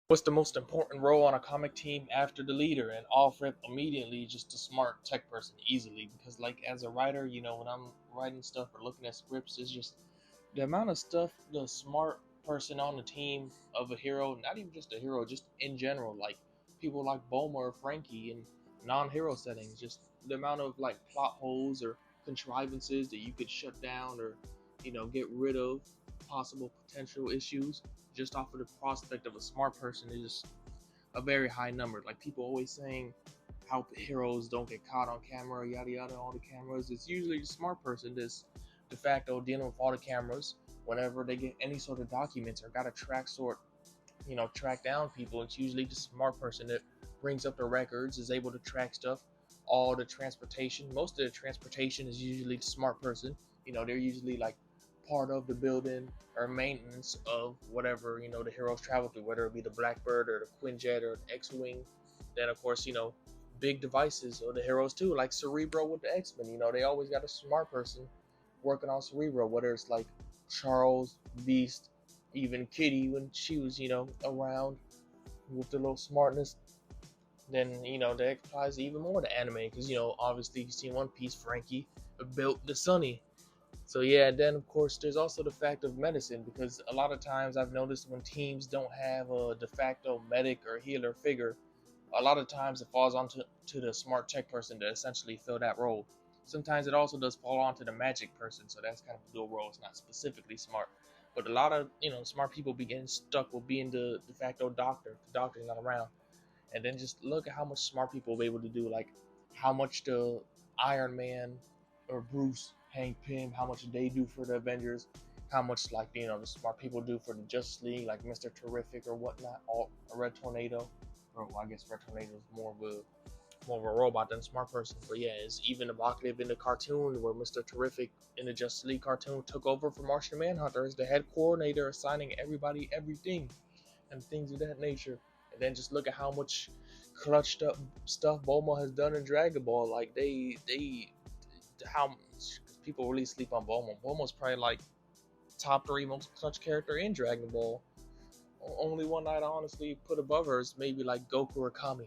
What's the most important role on a comic team after the leader? And off rip immediately, just a smart tech person easily. Because like as a writer, when I'm writing stuff or looking at scripts, it's just the amount of stuff the smart person on the team of a hero, not even just a hero, just in general, like people like Bulma or Frankie in non-hero settings, just the amount of like plot holes or contrivances that you could shut down or get rid of possible potential issues just off of the prospect of a smart person is just a very high number. Like people always saying how heroes don't get caught on camera, yada yada, all the cameras. It's usually the smart person that's de facto dealing with all the cameras whenever they get any sort of documents or got to track down people. It's usually the smart person that brings up the records, is able to track stuff, all the transportation. Most of the transportation is usually the smart person. They're usually like part of the building or maintenance of whatever the heroes travel through, whether it be the Blackbird or the Quinjet or the X-wing. Then of course big devices or the heroes too, like Cerebro with the X-Men. They always got a smart person working on Cerebro, whether it's like Charles, Beast, even Kitty when she was around with the little smartness. Then that applies even more to anime because obviously you see One Piece, Frankie built the Sunny. So yeah, then of course there's also the fact of medicine, because a lot of times I've noticed when teams don't have a de facto medic or healer figure, a lot of times it falls onto the smart tech person to essentially fill that role. Sometimes it also does fall onto the magic person, so that's kind of a dual role. It's not specifically smart, but a lot of smart people begin stuck with being the de facto doctor. The doctor's not around, and then just look at how much smart people will be able to do. Like how much the Iron Man or Bruce, Hank Pym, how much they do for the Avengers, how much like the smart people do for the Justice League, like Mr. Terrific or whatnot, or Red Tornado. Or well, I guess Red Tornado is more of a robot than a smart person. But yeah, it's even evocative in the cartoon where Mr. Terrific in the Justice League cartoon took over for Martian Manhunter as the head coordinator, assigning everybody everything and things of that nature. And then just look at how much clutched up stuff Bulma has done in Dragon Ball. Like they how much people really sleep on Bulma. Bulma's probably like top three most clutch character in Dragon Ball. Only one I'd honestly put above her is maybe like Goku or Kami,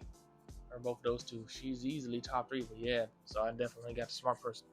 or both those two. She's easily top three, but yeah. So I definitely got the smart person.